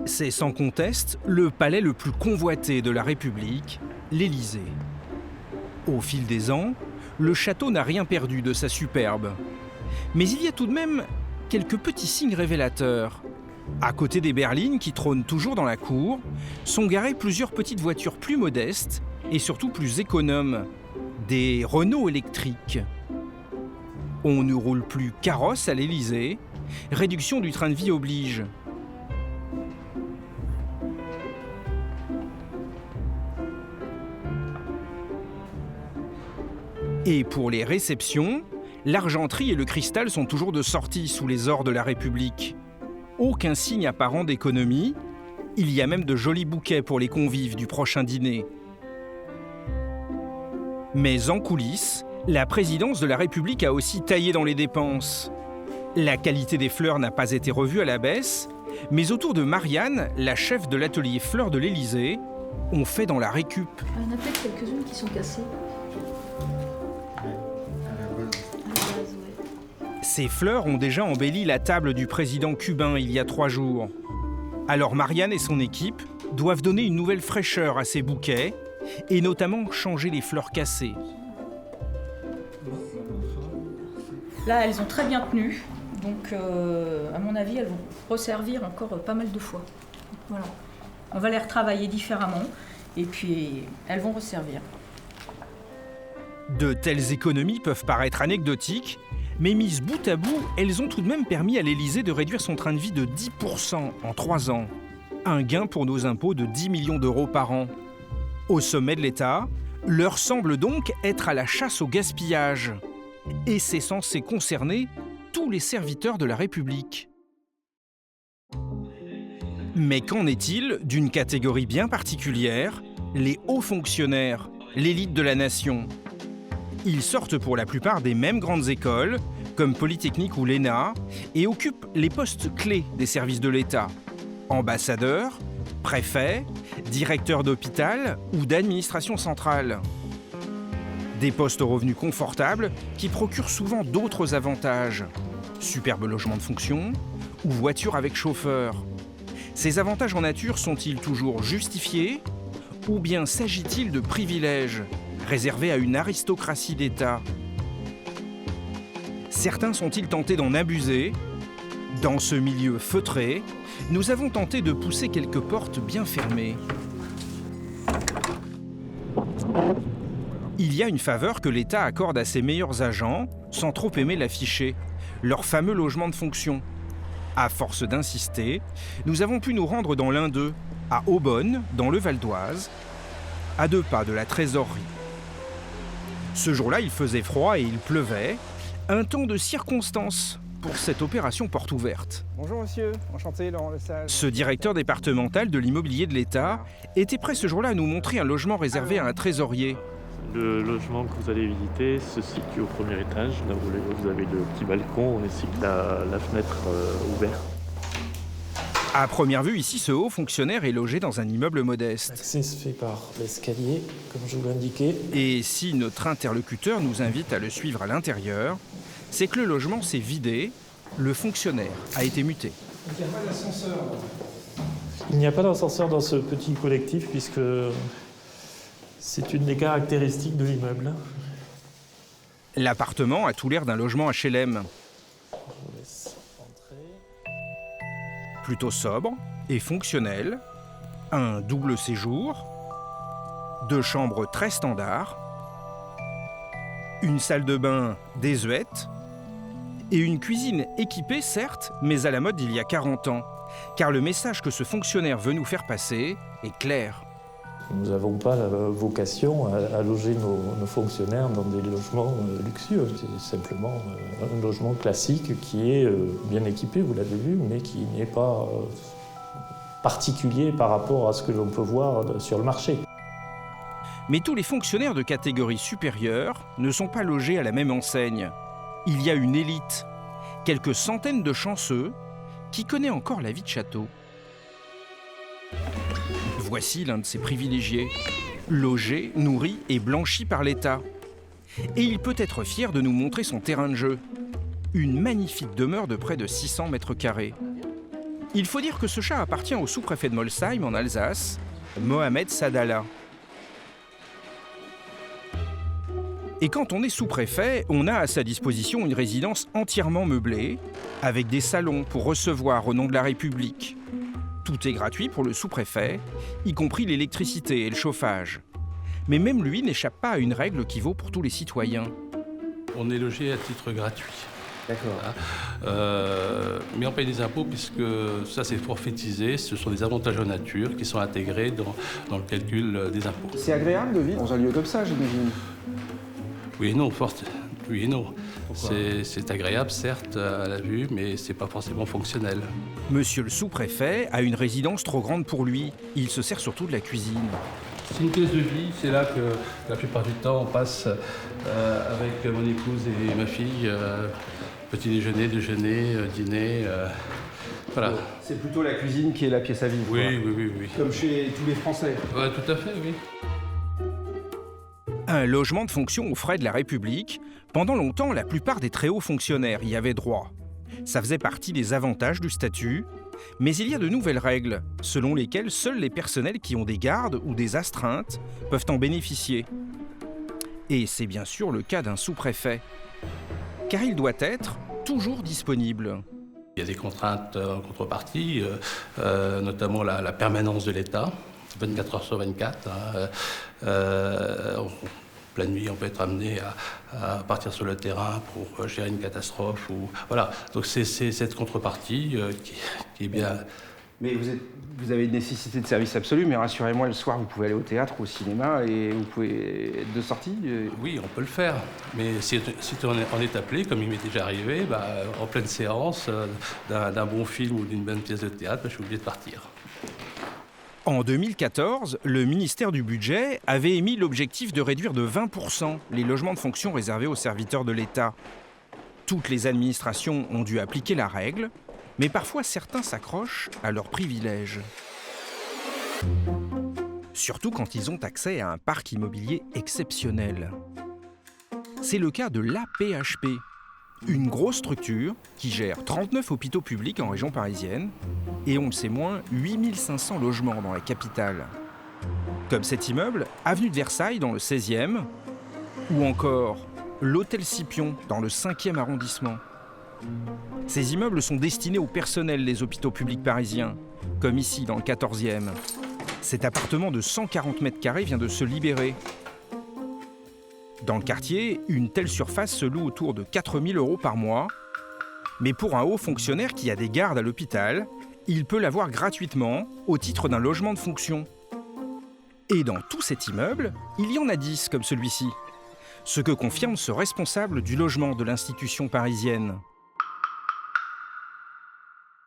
C'est sans conteste le palais le plus convoité de la République, l'Élysée. Au fil des ans, le château n'a rien perdu de sa superbe. Mais il y a tout de même quelques petits signes révélateurs. À côté des berlines qui trônent toujours dans la cour, sont garées plusieurs petites voitures plus modestes et surtout plus économes, des Renault électriques. On ne roule plus carrosse à l'Élysée, réduction du train de vie oblige. Et pour les réceptions, l'argenterie et le cristal sont toujours de sortie sous les ors de la République. Aucun signe apparent d'économie, il y a même de jolis bouquets pour les convives du prochain dîner. Mais en coulisses, la présidence de la République a aussi taillé dans les dépenses. La qualité des fleurs n'a pas été revue à la baisse, mais autour de Marianne, la chef de l'atelier fleurs de l'Élysée, on fait dans la récup. Il y en a peut-être quelques-unes qui sont cassées. Ces fleurs ont déjà embelli la table du président cubain il y a 3 jours. Alors Marianne et son équipe doivent donner une nouvelle fraîcheur à ces bouquets et notamment changer les fleurs cassées. Là, elles ont très bien tenu, donc à mon avis, elles vont resservir encore pas mal de fois. Voilà. On va les retravailler différemment et puis elles vont resservir. De telles économies peuvent paraître anecdotiques, mais mises bout à bout, elles ont tout de même permis à l'Élysée de réduire son train de vie de 10% en 3 ans. Un gain pour nos impôts de 10 millions d'euros par an. Au sommet de l'État, l'heure semble donc être à la chasse au gaspillage. Et c'est censé concerner tous les serviteurs de la République. Mais qu'en est-il d'une catégorie bien particulière, les hauts fonctionnaires, l'élite de la nation ? Ils sortent pour la plupart des mêmes grandes écoles, comme Polytechnique ou l'ENA, et occupent les postes clés des services de l'État. Ambassadeurs, préfets, directeurs d'hôpital ou d'administration centrale. Des postes aux revenus confortables qui procurent souvent d'autres avantages. Superbe logement de fonction ou voiture avec chauffeur. Ces avantages en nature sont-ils toujours justifiés ou bien s'agit-il de privilèges réservés à une aristocratie d'État ? Certains sont-ils tentés d'en abuser ? Dans ce milieu feutré, nous avons tenté de pousser quelques portes bien fermées. Il y a une faveur que l'État accorde à ses meilleurs agents, sans trop aimer l'afficher, leur fameux logement de fonction. À force d'insister, nous avons pu nous rendre dans l'un d'eux, à Aubonne, dans le Val d'Oise, à 2 pas de la trésorerie. Ce jour-là, il faisait froid et il pleuvait, un temps de circonstance pour cette opération porte ouverte. Bonjour monsieur, enchanté Laurent Lesage. Ce directeur départemental de l'immobilier de l'État était prêt ce jour-là à nous montrer un logement réservé à un trésorier. Le logement que vous allez visiter se situe au 1er étage. Là vous avez le petit balcon ainsi que la fenêtre ouverte. À première vue, ici, ce haut fonctionnaire est logé dans un immeuble modeste. L'accès se fait par l'escalier, comme je vous l'indiquais. Et si notre interlocuteur nous invite à le suivre à l'intérieur, c'est que le logement s'est vidé, le fonctionnaire a été muté. Il n'y a pas d'ascenseur. Il n'y a pas d'ascenseur dans ce petit collectif puisque c'est une des caractéristiques de l'immeuble. L'appartement a tout l'air d'un logement HLM. Je vous laisse entrer. Plutôt sobre et fonctionnel, un double séjour, 2 chambres très standards, une salle de bain désuète et une cuisine équipée certes, mais à la mode d'il y a 40 ans, car le message que ce fonctionnaire veut nous faire passer est clair. Nous n'avons pas la vocation à loger nos fonctionnaires dans des logements luxueux. C'est simplement un logement classique qui est bien équipé, vous l'avez vu, mais qui n'est pas particulier par rapport à ce que l'on peut voir sur le marché. Mais tous les fonctionnaires de catégorie supérieure ne sont pas logés à la même enseigne. Il y a une élite, quelques centaines de chanceux, qui connaît encore la vie de château. Voici l'un de ces privilégiés, logé, nourri et blanchi par l'État. Et il peut être fier de nous montrer son terrain de jeu. Une magnifique demeure de près de 600 mètres carrés. Il faut dire que ce chat appartient au sous-préfet de Molsheim en Alsace, Mohamed Sadallah. Et quand on est sous-préfet, on a à sa disposition une résidence entièrement meublée, avec des salons pour recevoir au nom de la République. Tout est gratuit pour le sous-préfet, y compris l'électricité et le chauffage. Mais même lui n'échappe pas à une règle qui vaut pour tous les citoyens. On est logé à titre gratuit. D'accord. Mais on paye des impôts puisque ça c'est forfaitisé, ce sont des avantages en nature qui sont intégrés dans le calcul des impôts. C'est agréable de vivre dans un lieu comme ça, j'imagine. Oui et non, oui et non. C'est agréable certes à la vue, mais c'est pas forcément fonctionnel. Monsieur le sous-préfet a une résidence trop grande pour lui. Il se sert surtout de la cuisine. C'est une pièce de vie, c'est là que la plupart du temps on passe avec mon épouse et ma fille, petit déjeuner, dîner, voilà. C'est plutôt la cuisine qui est la pièce à vivre. Oui. Comme chez tous les Français. Ouais, tout à fait, oui. Un logement de fonction aux frais de la République. Pendant longtemps, la plupart des très hauts fonctionnaires y avaient droit. Ça faisait partie des avantages du statut. Mais il y a de nouvelles règles, selon lesquelles seuls les personnels qui ont des gardes ou des astreintes peuvent en bénéficier. Et c'est bien sûr le cas d'un sous-préfet. Car il doit être toujours disponible. Il y a des contraintes en contrepartie, notamment la permanence de l'État, 24 heures sur 24. Pleine nuit, on peut être amené à partir sur le terrain pour gérer une catastrophe. Voilà. Donc c'est cette contrepartie qui est bien... Mais vous avez une nécessité de service absolu, mais rassurez-moi, le soir, vous pouvez aller au théâtre, au cinéma, et vous pouvez être de sortie. Oui, on peut le faire. Mais si on est appelé, comme il m'est déjà arrivé, en pleine séance d'un bon film ou d'une bonne pièce de théâtre, je suis obligé de partir. En 2014, le ministère du Budget avait émis l'objectif de réduire de 20% les logements de fonction réservés aux serviteurs de l'État. Toutes les administrations ont dû appliquer la règle, mais parfois certains s'accrochent à leurs privilèges. Surtout quand ils ont accès à un parc immobilier exceptionnel. C'est le cas de l'APHP, une grosse structure qui gère 39 hôpitaux publics en région parisienne et, on le sait moins, 8500 logements dans la capitale. Comme cet immeuble, avenue de Versailles dans le 16e, ou encore l'hôtel Scipion dans le 5e arrondissement. Ces immeubles sont destinés au personnel des hôpitaux publics parisiens, comme ici dans le 14e. Cet appartement de 140 mètres carrés vient de se libérer. Dans le quartier, une telle surface se loue autour de 4 000 € par mois. Mais pour un haut fonctionnaire qui a des gardes à l'hôpital, il peut l'avoir gratuitement au titre d'un logement de fonction. Et dans tout cet immeuble, il y en a 10 comme celui-ci. Ce que confirme ce responsable du logement de l'institution parisienne.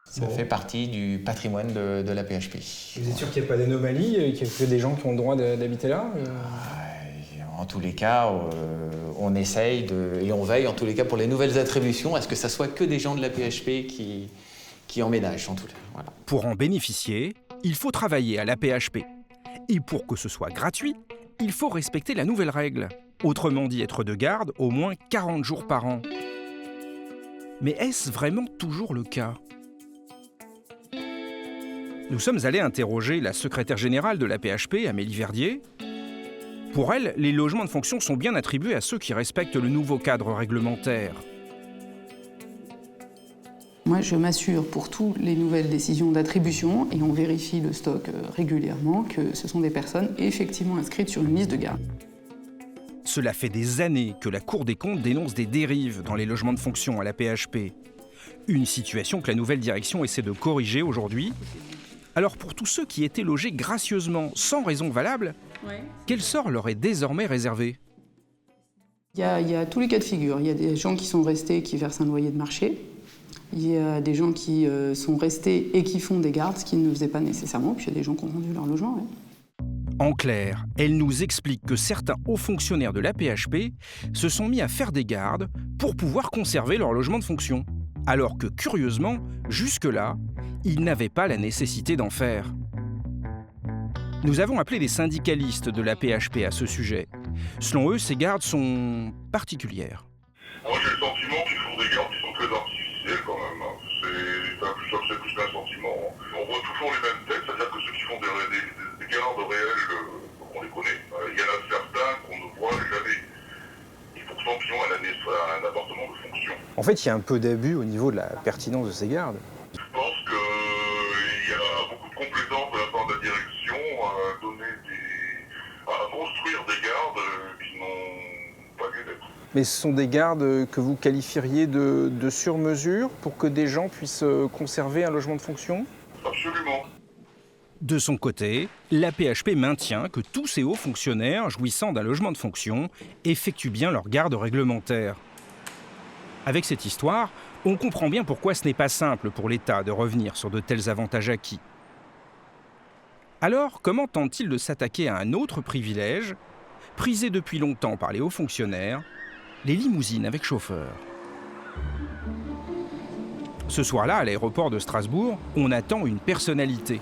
Ça fait partie du patrimoine de la PHP. Vous êtes sûr qu'il n'y a pas d'anomalie, qu'il y a que des gens qui ont le droit d'habiter là En tous les cas, on essaye et on veille en tous les cas pour les nouvelles attributions, à ce que ça soit que des gens de la PHP qui emménagent en tout cas. Voilà. Pour en bénéficier, il faut travailler à la PHP. Et pour que ce soit gratuit, il faut respecter la nouvelle règle. Autrement dit, être de garde au moins 40 jours par an. Mais est-ce vraiment toujours le cas ? Nous sommes allés interroger la secrétaire générale de la PHP, Amélie Verdier. Pour elle, les logements de fonction sont bien attribués à ceux qui respectent le nouveau cadre réglementaire. Moi, je m'assure pour toutes les nouvelles décisions d'attribution, et on vérifie le stock régulièrement, que ce sont des personnes effectivement inscrites sur une liste de garde. Cela fait des années que la Cour des comptes dénonce des dérives dans les logements de fonction à la PHP. Une situation que la nouvelle direction essaie de corriger aujourd'hui. Alors pour tous ceux qui étaient logés gracieusement, sans raison valable, quel sort leur est désormais réservé ? Il y a tous les cas de figure. Il y a des gens qui sont restés, qui versent un loyer de marché. Il y a des gens qui sont restés et qui font des gardes, ce qu'ils ne faisaient pas nécessairement. Puis il y a des gens qui ont vendu leur logement. Ouais. En clair, elle nous explique que certains hauts fonctionnaires de l'APHP se sont mis à faire des gardes pour pouvoir conserver leur logement de fonction. Alors que, curieusement, jusque-là, ils n'avaient pas la nécessité d'en faire. Nous avons appelé des syndicalistes de l'APHP à ce sujet. Selon eux, ces gardes sont particulières. Moi, j'ai le sentiment qu'ils font des gardes qui sont très artificielles quand même. C'est plus qu'un sentiment. En fait, il y a un peu d'abus au niveau de la pertinence de ces gardes. Je pense qu'il y a beaucoup de complaisance de la part de la direction à construire des gardes qui n'ont pas lieu d'être. Mais ce sont des gardes que vous qualifieriez de sur-mesure pour que des gens puissent conserver un logement de fonction ? Absolument. De son côté, la PHP maintient que tous ces hauts fonctionnaires jouissant d'un logement de fonction effectuent bien leur garde réglementaire. Avec cette histoire, on comprend bien pourquoi ce n'est pas simple pour l'État de revenir sur de tels avantages acquis. Alors, comment tente-t-il de s'attaquer à un autre privilège, prisé depuis longtemps par les hauts fonctionnaires, les limousines avec chauffeur ? Ce soir-là, à l'aéroport de Strasbourg, on attend une personnalité.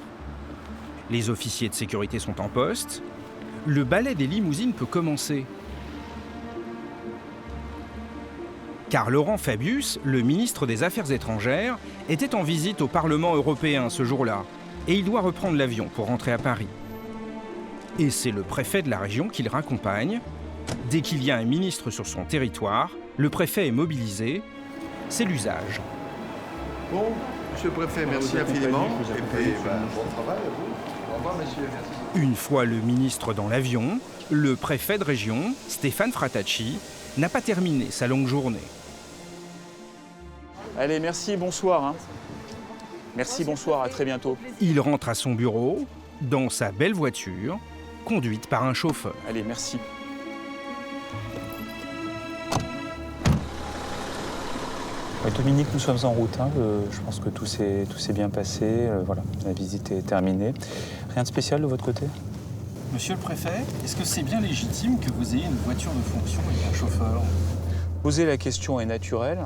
Les officiers de sécurité sont en poste. Le balai des limousines peut commencer. Car Laurent Fabius, le ministre des Affaires étrangères, était en visite au Parlement européen ce jour-là. Et il doit reprendre l'avion pour rentrer à Paris. Et c'est le préfet de la région qui le raccompagne. Dès qu'il y a un ministre sur son territoire, le préfet est mobilisé. C'est l'usage. Bon, monsieur le préfet, merci infiniment. Et puis, bon travail à vous. Au revoir, monsieur. Merci. Une fois le ministre dans l'avion, le préfet de région, Stéphane Fratacci, n'a pas terminé sa longue journée. Allez, merci, bonsoir. Merci, bonsoir, à très bientôt. Il rentre à son bureau, dans sa belle voiture, conduite par un chauffeur. Allez, merci. Dominique, nous sommes en route. Je pense que tout s'est bien passé. Voilà, la visite est terminée. Rien de spécial de votre côté ? Monsieur le préfet, est-ce que c'est bien légitime que vous ayez une voiture de fonction et un chauffeur ? Poser la question est naturel.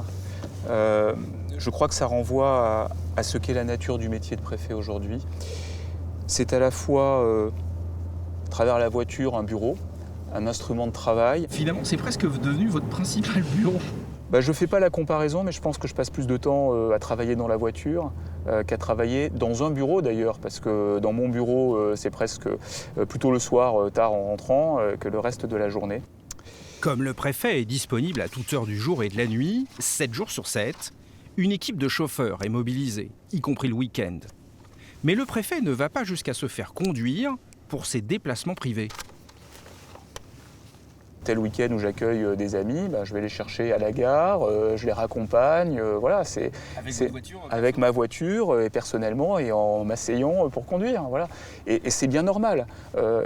Je crois que ça renvoie à ce qu'est la nature du métier de préfet aujourd'hui. C'est à la fois, à travers la voiture, un bureau, un instrument de travail. Finalement, c'est presque devenu votre principal bureau. Je ne fais pas la comparaison, mais je pense que je passe plus de temps à travailler dans la voiture qu'à travailler dans un bureau d'ailleurs, parce que dans mon bureau, c'est presque plutôt le soir, tard en rentrant, que le reste de la journée. Comme le préfet est disponible à toute heure du jour et de la nuit, 7 jours sur 7, une équipe de chauffeurs est mobilisée, y compris le week-end. Mais le préfet ne va pas jusqu'à se faire conduire pour ses déplacements privés. Tel week-end où j'accueille des amis, je vais les chercher à la gare, je les raccompagne, voilà, c'est avec ma voiture et personnellement et en m'asseyant pour conduire, voilà. Et c'est bien normal.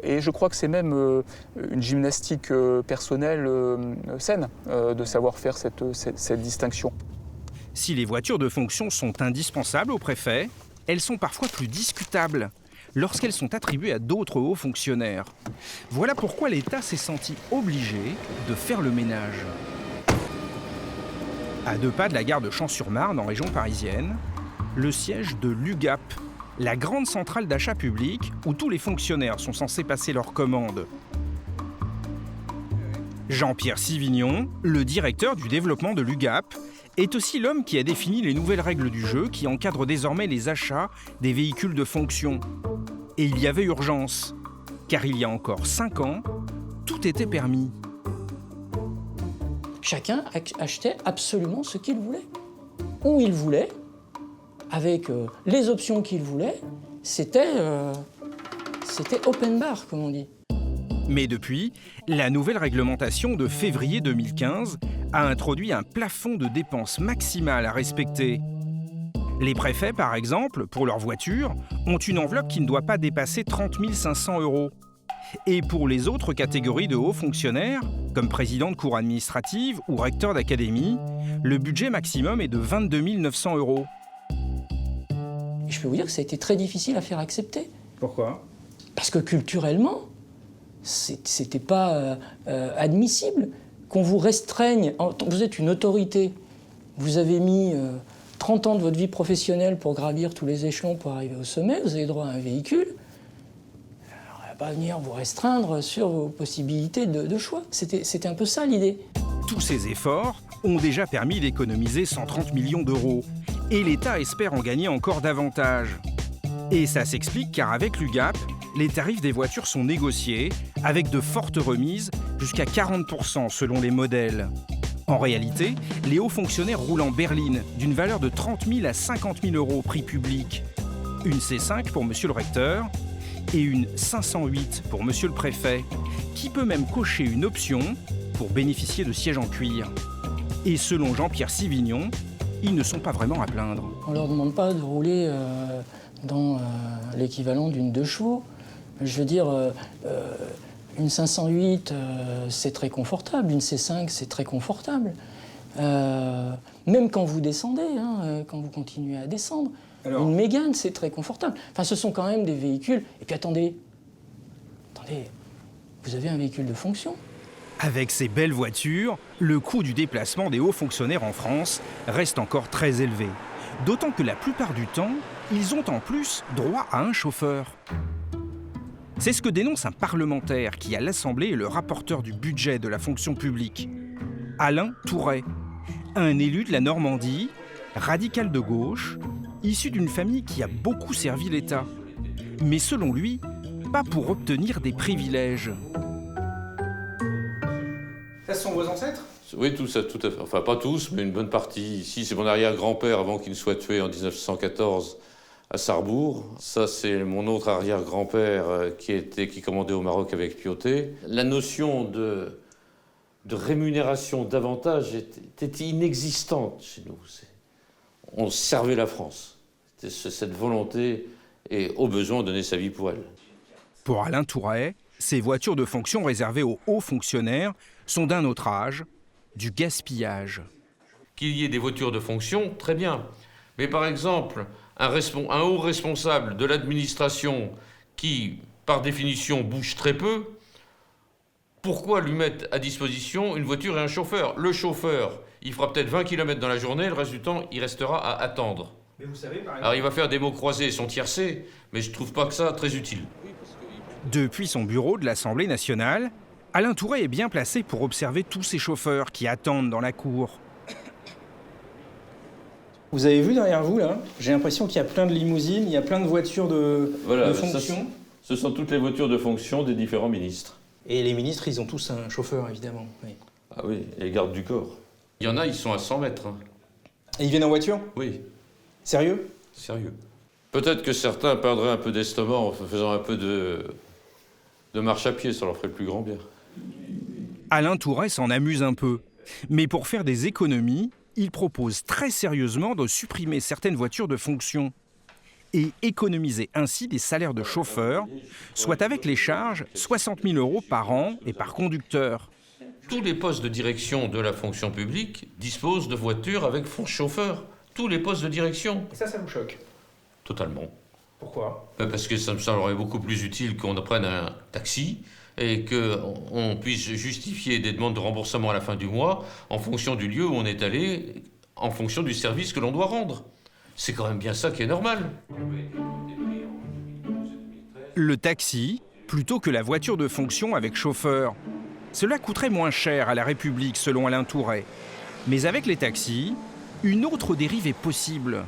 Et je crois que c'est même une gymnastique personnelle saine de savoir faire cette distinction. Si les voitures de fonction sont indispensables au préfet, elles sont parfois plus discutables lorsqu'elles sont attribuées à d'autres hauts fonctionnaires. Voilà pourquoi l'État s'est senti obligé de faire le ménage. À 2 pas de la gare de Champs-sur-Marne, en région parisienne, le siège de l'UGAP, la grande centrale d'achat public où tous les fonctionnaires sont censés passer leurs commandes. Jean-Pierre Sivignon, le directeur du développement de l'UGAP, est aussi l'homme qui a défini les nouvelles règles du jeu qui encadrent désormais les achats des véhicules de fonction. Et il y avait urgence, car il y a encore 5 ans, tout était permis. Chacun achetait absolument ce qu'il voulait. Où il voulait, avec les options qu'il voulait, c'était open bar, comme on dit. Mais depuis, la nouvelle réglementation de février 2015 a introduit un plafond de dépenses maximales à respecter. Les préfets, par exemple, pour leur voiture, ont une enveloppe qui ne doit pas dépasser 30 500 €. Et pour les autres catégories de hauts fonctionnaires, comme président de cour administrative ou recteur d'académie, le budget maximum est de 22 900 €. Et je peux vous dire que ça a été très difficile à faire accepter. Pourquoi ? Parce que culturellement, c'était pas admissible qu'on vous restreigne. Vous êtes une autorité, vous avez mis 30 ans de votre vie professionnelle pour gravir tous les échelons pour arriver au sommet, vous avez droit à un véhicule. Alors, on va pas venir vous restreindre sur vos possibilités de choix. C'était un peu ça l'idée. Tous ces efforts ont déjà permis d'économiser 130 millions d'euros. Et l'État espère en gagner encore davantage. Et ça s'explique car avec l'UGAP, les tarifs des voitures sont négociés avec de fortes remises jusqu'à 40% selon les modèles. En réalité, les hauts fonctionnaires roulent en berline d'une valeur de 30 000 à 50 000 euros prix public. Une C5 pour monsieur le recteur et une 508 pour monsieur le préfet, qui peut même cocher une option pour bénéficier de sièges en cuir. Et selon Jean-Pierre Sivignon, ils ne sont pas vraiment à plaindre. On ne leur demande pas de rouler dans l'équivalent d'une 2 chevaux. Je veux dire, une 508, c'est très confortable. Une C5, c'est très confortable. Même quand vous descendez, quand vous continuez à descendre. Alors, une Mégane, c'est très confortable. Enfin, ce sont quand même des véhicules. Et puis attendez, vous avez un véhicule de fonction. Avec ces belles voitures, le coût du déplacement des hauts fonctionnaires en France reste encore très élevé. D'autant que la plupart du temps, ils ont en plus droit à un chauffeur. C'est ce que dénonce un parlementaire qui, à l'Assemblée, est le rapporteur du budget de la fonction publique. Alain Touret, un élu de la Normandie, radical de gauche, issu d'une famille qui a beaucoup servi l'État. Mais selon lui, pas pour obtenir des privilèges. Ça, ce sont vos ancêtres ? Oui, tout à fait. Enfin, pas tous, mais une bonne partie. Ici, c'est mon arrière-grand-père avant qu'il ne soit tué en 1914 à Sarrebourg. Ça, c'est mon autre arrière-grand-père qui commandait au Maroc avec Pioté. La notion de rémunération d'avantage était inexistante chez nous. On servait la France. C'était cette volonté et au besoin de donner sa vie pour elle. Pour Alain Touret, ces voitures de fonction réservées aux hauts fonctionnaires sont d'un autre âge, du gaspillage. Qu'il y ait des voitures de fonction, très bien. Mais par exemple, un haut responsable de l'administration qui, par définition, bouge très peu, pourquoi lui mettre à disposition une voiture et un chauffeur ? Le chauffeur, il fera peut-être 20 km dans la journée, le reste du temps, il restera à attendre. Mais vous savez, par exemple... Alors il va faire des mots croisés et son tiercé, mais je ne trouve pas que ça très utile. Depuis son bureau de l'Assemblée nationale, Alain Touret est bien placé pour observer tous ces chauffeurs qui attendent dans la cour. Vous avez vu derrière vous, là, j'ai l'impression qu'il y a plein de limousines, il y a plein de voitures de fonction. Ce sont toutes les voitures de fonction des différents ministres. Et les ministres, ils ont tous un chauffeur, évidemment. Oui. Ah oui, et les gardes du corps. Il y en a, ils sont à 100 mètres. Et ils viennent en voiture ? Oui. Sérieux ? Sérieux. Peut-être que certains perdraient un peu d'estomac en faisant un peu de marche à pied, ça leur ferait le plus grand bien. Alain Touret s'en amuse un peu. Mais pour faire des économies, il propose très sérieusement de supprimer certaines voitures de fonction et économiser ainsi des salaires de chauffeurs, soit avec les charges 60 000 € par an et par conducteur. Tous les postes de direction de la fonction publique disposent de voitures avec chauffeur. Tous les postes de direction. Et ça vous choque ? Totalement. Pourquoi ? Parce que ça me semblerait beaucoup plus utile qu'on prenne un taxi et qu'on puisse justifier des demandes de remboursement à la fin du mois en fonction du lieu où on est allé, en fonction du service que l'on doit rendre. C'est quand même bien ça qui est normal. Le taxi, plutôt que la voiture de fonction avec chauffeur. Cela coûterait moins cher à la République, selon Alain Touret. Mais avec les taxis, une autre dérive est possible.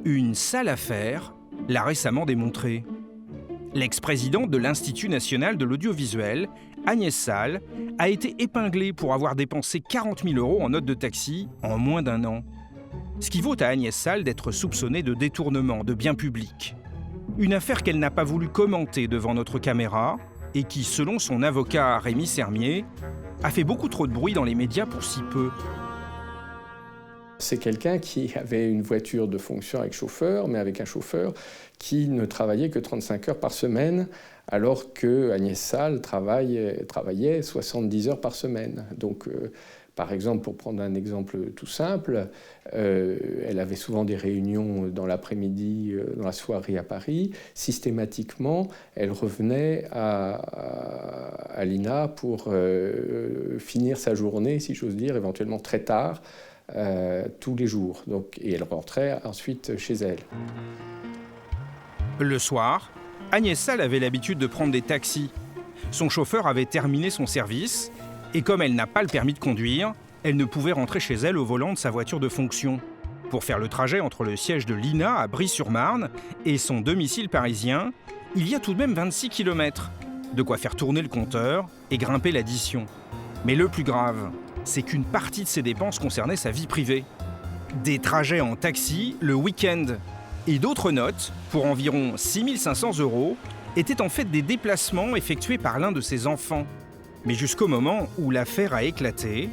Une sale affaire l'a récemment démontré. L'ex-présidente de l'Institut national de l'audiovisuel, Agnès Salle, a été épinglée pour avoir dépensé 40 000 € en notes de taxi en moins d'1 an. Ce qui vaut à Agnès Salle d'être soupçonnée de détournement de biens publics. Une affaire qu'elle n'a pas voulu commenter devant notre caméra et qui, selon son avocat Rémi Sermier, a fait beaucoup trop de bruit dans les médias pour si peu. C'est quelqu'un qui avait une voiture de fonction avec chauffeur, mais avec un chauffeur qui ne travaillait que 35 heures par semaine, alors que Agnès Salle travaillait 70 heures par semaine. Donc, par exemple, pour prendre un exemple tout simple, elle avait souvent des réunions dans l'après-midi, dans la soirée à Paris. Systématiquement, elle revenait à l'INA pour finir sa journée, si j'ose dire, éventuellement très tard, tous les jours. Donc, et elle rentrait ensuite chez elle. Le soir, Agnès Salle avait l'habitude de prendre des taxis. Son chauffeur avait terminé son service et comme elle n'a pas le permis de conduire, elle ne pouvait rentrer chez elle au volant de sa voiture de fonction. Pour faire le trajet entre le siège de l'INA à Brie-sur-Marne et son domicile parisien, il y a tout de même 26 km. De quoi faire tourner le compteur et grimper l'addition. Mais le plus grave, c'est qu'une partie de ses dépenses concernait sa vie privée. Des trajets en taxi le week-end. Et d'autres notes, pour environ 6 500 €, étaient en fait des déplacements effectués par l'un de ses enfants. Mais jusqu'au moment où l'affaire a éclaté,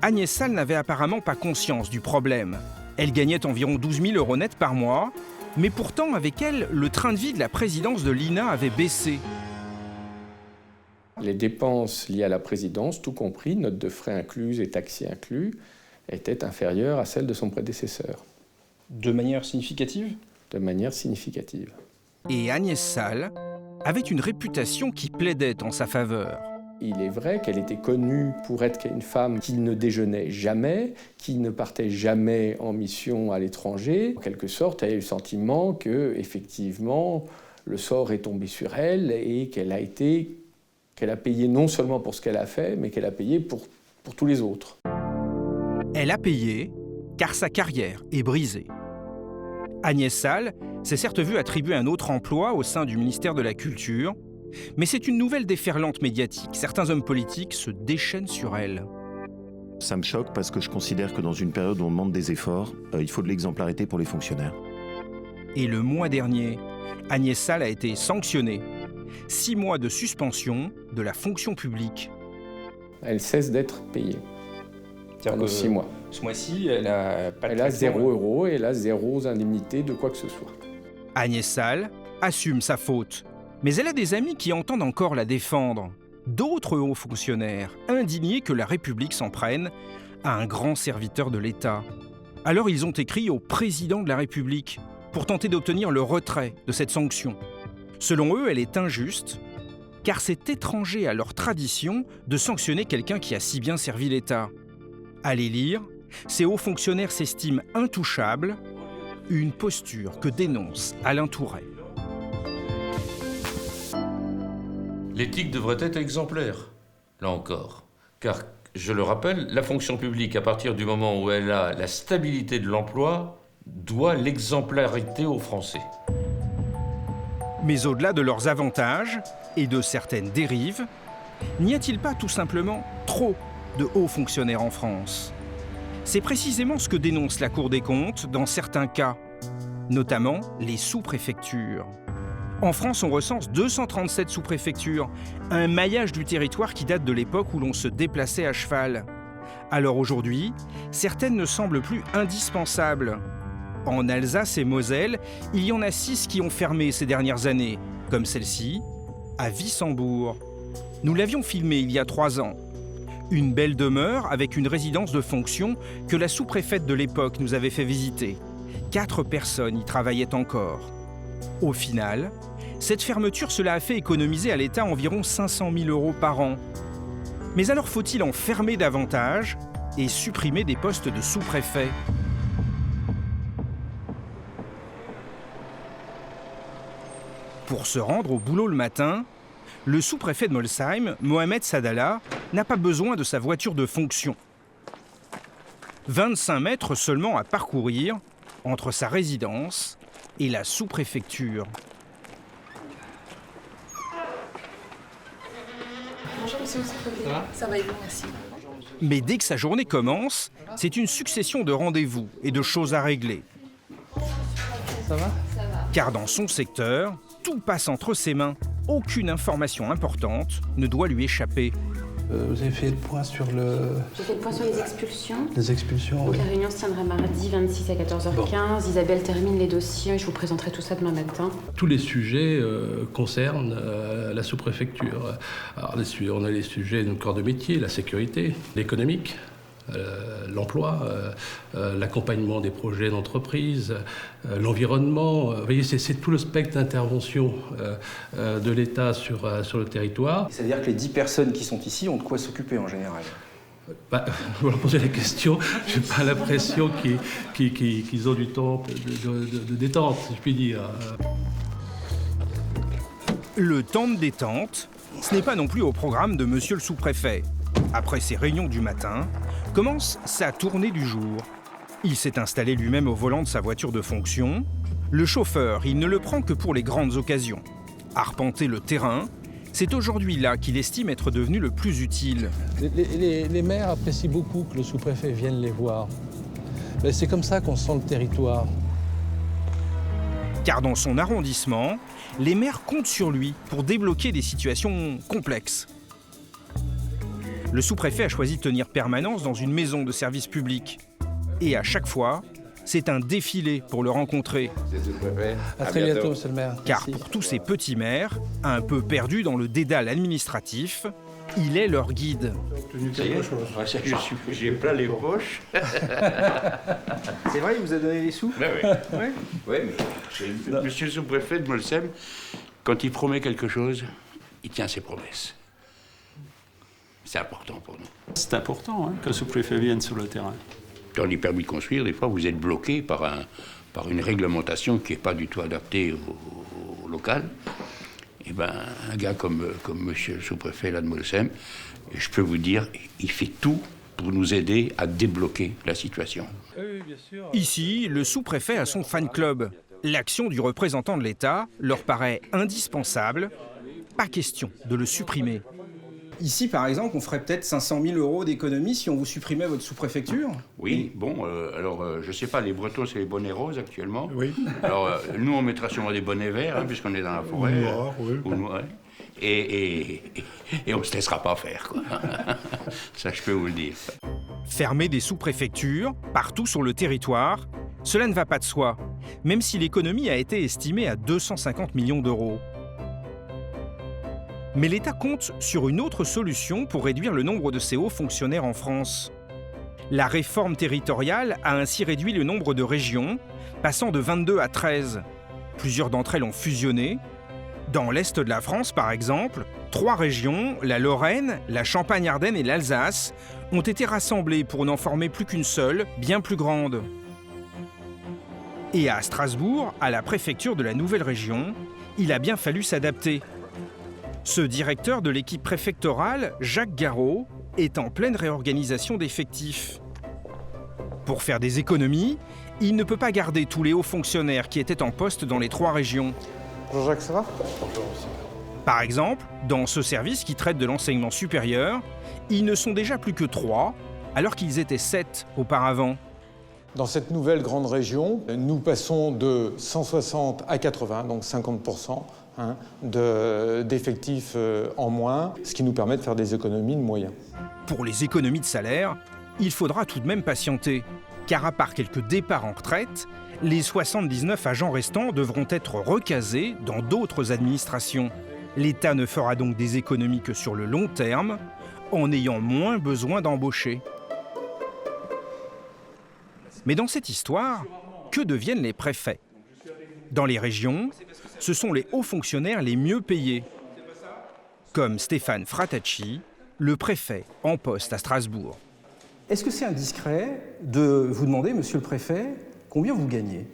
Agnès Salle n'avait apparemment pas conscience du problème. Elle gagnait environ 12 000 € net par mois, mais pourtant avec elle, le train de vie de la présidence de l'INA avait baissé. Les dépenses liées à la présidence, tout compris, notes de frais incluses et taxis inclus, étaient inférieures à celles de son prédécesseur. De manière significative ? De manière significative. Et Agnès Salle avait une réputation qui plaidait en sa faveur. Il est vrai qu'elle était connue pour être une femme qui ne déjeunait jamais, qui ne partait jamais en mission à l'étranger. En quelque sorte, elle a eu le sentiment que, effectivement, le sort est tombé sur elle et qu'elle a payé non seulement pour ce qu'elle a fait, mais qu'elle a payé pour tous les autres. Elle a payé car sa carrière est brisée. Agnès Salle s'est certes vue attribuer un autre emploi au sein du ministère de la Culture, mais c'est une nouvelle déferlante médiatique. Certains hommes politiques se déchaînent sur elle. Ça me choque parce que je considère que dans une période où on demande des efforts, il faut de l'exemplarité pour les fonctionnaires. Et le mois dernier, Agnès Salle a été sanctionnée. 6 mois de suspension de la fonction publique. Elle cesse d'être payée. Pendant 6 mois. Ce mois-ci, elle a pas de Elle a 0 € et elle a 0 indemnité de quoi que ce soit. Agnès Salle assume sa faute. Mais elle a des amis qui entendent encore la défendre. D'autres hauts fonctionnaires, indignés que la République s'en prenne à un grand serviteur de l'État. Alors ils ont écrit au président de la République pour tenter d'obtenir le retrait de cette sanction. Selon eux, elle est injuste, car c'est étranger à leur tradition de sanctionner quelqu'un qui a si bien servi l'État. Allez lire, ces hauts fonctionnaires s'estiment intouchables, une posture que dénonce Alain Touret. L'éthique devrait être exemplaire, là encore. Car, je le rappelle, la fonction publique, à partir du moment où elle a la stabilité de l'emploi, doit l'exemplarité aux Français. Mais au-delà de leurs avantages et de certaines dérives, n'y a-t-il pas tout simplement trop de hauts fonctionnaires en France? C'est précisément ce que dénonce la Cour des comptes dans certains cas, notamment les sous-préfectures. En France, on recense 237 sous-préfectures, un maillage du territoire qui date de l'époque où l'on se déplaçait à cheval. Alors aujourd'hui, certaines ne semblent plus indispensables. En Alsace et Moselle, il y en a 6 qui ont fermé ces dernières années, comme celle-ci, à Wissembourg. Nous l'avions filmée il y a 3 ans. Une belle demeure avec une résidence de fonction que la sous-préfète de l'époque nous avait fait visiter. 4 personnes y travaillaient encore. Au final, cette fermeture, cela a fait économiser à l'État environ 500 000 € par an. Mais alors faut-il en fermer davantage et supprimer des postes de sous-préfet ? Pour se rendre au boulot le matin, le sous-préfet de Molsheim, Mohamed Sadallah, n'a pas besoin de sa voiture de fonction. 25 mètres seulement à parcourir entre sa résidence et la sous-préfecture. Bonjour monsieur le sous-préfet. Ça va et vous, merci. Mais dès que sa journée commence, c'est une succession de rendez-vous et de choses à régler. Ça va ? Car dans son secteur, tout passe entre ses mains. Aucune information importante ne doit lui échapper. Vous avez fait le point sur le... J'ai fait le point sur les expulsions. Les expulsions, Donc, oui. la réunion se tiendra mardi 26 à 14h15. Bon. Isabelle termine les dossiers. Je vous présenterai tout ça demain matin. Tous les sujets concernent la sous-préfecture. Alors, on a les sujets de notre corps de métier, la sécurité, l'économique, l'emploi, l'accompagnement des projets d'entreprise, l'environnement. Vous voyez, c'est tout le spectre d'intervention de l'État sur le territoire. C'est-à-dire que les 10 personnes qui sont ici ont de quoi s'occuper en général. Vous leur posez la question, je n'ai pas l'impression qu'ils ont du temps de détente, si je puis dire. Le temps de détente, ce n'est pas non plus au programme de monsieur le sous-préfet. Après ses réunions du matin, commence sa tournée du jour. Il s'est installé lui-même au volant de sa voiture de fonction. Le chauffeur, il ne le prend que pour les grandes occasions. Arpenter le terrain, C'est aujourd'hui là qu'il estime être devenu le plus utile. Les maires apprécient beaucoup que le sous-préfet vienne les voir. C'est comme ça qu'on sent le territoire. Car dans son arrondissement, les maires comptent sur lui pour débloquer des situations complexes. Le sous-préfet a choisi de tenir permanence dans une maison de service public. Et à chaque fois, c'est un défilé pour le rencontrer. À très bientôt, monsieur le maire. Car pour tous ces petits maires, un peu perdus dans le dédale administratif, il est leur guide. Ça y est, j'ai plein les poches. C'est vrai, il vous a donné les sous? Oui. Mais monsieur le sous-préfet de Molsheim, quand il promet quelque chose, il tient ses promesses. C'est important pour nous. C'est important que le sous-préfet vienne sur le terrain. Dans les permis de construire, des fois, vous êtes bloqué par une réglementation qui n'est pas du tout adaptée au local. Eh ben, un gars comme monsieur le sous-préfet là de Molsheim, je peux vous dire, il fait tout pour nous aider à débloquer la situation. Ici, le sous-préfet a son fan club. L'action du représentant de l'État leur paraît indispensable. Pas question de le supprimer. Ici, par exemple, on ferait peut-être 500 000 € d'économie si on vous supprimait votre sous-préfecture. Oui, bon, alors, je sais pas, les Bretons, c'est les bonnets roses actuellement. Oui. Alors, nous, on mettra sûrement des bonnets verts, puisqu'on est dans la forêt. Ou noir, et on ne se laissera pas faire, quoi. Ça, je peux vous le dire. Fermer des sous-préfectures, partout sur le territoire, cela ne va pas de soi, même si l'économie a été estimée à 250 millions d'euros. Mais l'État compte sur une autre solution pour réduire le nombre de ces hauts fonctionnaires en France. La réforme territoriale a ainsi réduit le nombre de régions, passant de 22 à 13. Plusieurs d'entre elles ont fusionné. Dans l'Est de la France, par exemple, 3 régions, la Lorraine, la Champagne-Ardenne et l'Alsace, ont été rassemblées pour n'en former plus qu'une seule, bien plus grande. Et à Strasbourg, à la préfecture de la nouvelle région, il a bien fallu s'adapter. Ce directeur de l'équipe préfectorale, Jacques Garot, est en pleine réorganisation d'effectifs. Pour faire des économies, il ne peut pas garder tous les hauts fonctionnaires qui étaient en poste dans les 3 régions. Bonjour Jacques, ça va? Bonjour aussi. Par exemple, dans ce service qui traite de l'enseignement supérieur, ils ne sont déjà plus que 3, alors qu'ils étaient 7 auparavant. Dans cette nouvelle grande région, nous passons de 160 à 80, donc 50%. D'effectifs en moins, ce qui nous permet de faire des économies de moyens. Pour les économies de salaire, il faudra tout de même patienter, car à part quelques départs en retraite, les 79 agents restants devront être recasés dans d'autres administrations. L'État ne fera donc des économies que sur le long terme, en ayant moins besoin d'embaucher. Mais dans cette histoire, que deviennent les préfets? Dans les régions, ce sont les hauts fonctionnaires les mieux payés, comme Stéphane Fratacci, le préfet en poste à Strasbourg. Est-ce que c'est indiscret de vous demander, monsieur le préfet, combien vous gagnez?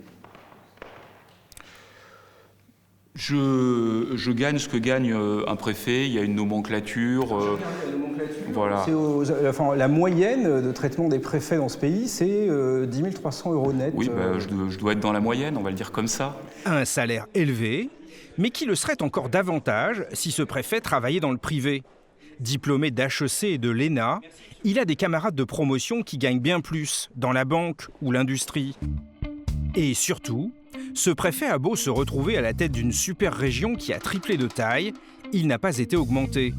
Je gagne ce que gagne un préfet, il y a une nomenclature. Voilà. La moyenne de traitement des préfets dans ce pays, c'est 10 300 € net. Oui, je dois être dans la moyenne, on va le dire comme ça. Un salaire élevé, mais qui le serait encore davantage si ce préfet travaillait dans le privé. Diplômé d'HEC et de l'ENA, il a des camarades de promotion qui gagnent bien plus, dans la banque ou l'industrie. Et surtout, ce préfet a beau se retrouver à la tête d'une super région qui a triplé de taille, il n'a pas été augmenté.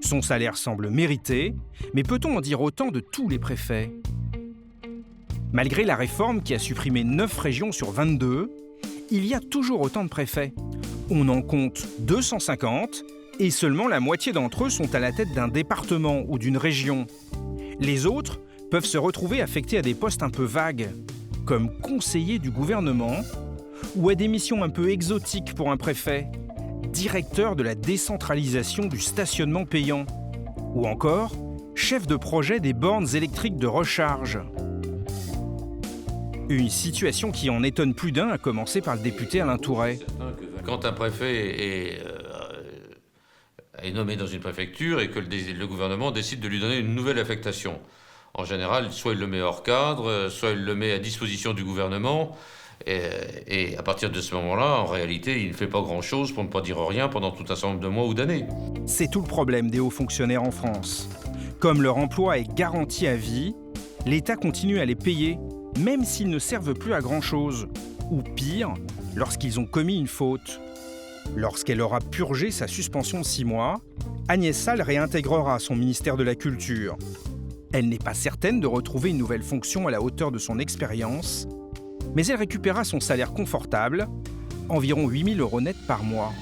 Son salaire semble mérité, mais peut-on en dire autant de tous les préfets? Malgré la réforme qui a supprimé 9 régions sur 22, il y a toujours autant de préfets. On en compte 250, et seulement la moitié d'entre eux sont à la tête d'un département ou d'une région. Les autres peuvent se retrouver affectés à des postes un peu vagues, comme conseiller du gouvernement, ou à des missions un peu exotiques pour un préfet, directeur de la décentralisation du stationnement payant, ou encore chef de projet des bornes électriques de recharge. Une situation qui en étonne plus d'un, à commencer par le député Alain Touret. Quand un préfet est nommé dans une préfecture et que le gouvernement décide de lui donner une nouvelle affectation, en général, soit il le met hors cadre, soit il le met à disposition du gouvernement, Et à partir de ce moment-là, en réalité, il ne fait pas grand-chose, pour ne pas dire rien, pendant tout un certain nombre de mois ou d'années. C'est tout le problème des hauts fonctionnaires en France. Comme leur emploi est garanti à vie, l'État continue à les payer, même s'ils ne servent plus à grand-chose. Ou pire, lorsqu'ils ont commis une faute. Lorsqu'elle aura purgé sa suspension de 6 mois, Agnès Salle réintégrera son ministère de la Culture. Elle n'est pas certaine de retrouver une nouvelle fonction à la hauteur de son expérience, mais elle récupérera son salaire confortable, environ 8 000 € net par mois.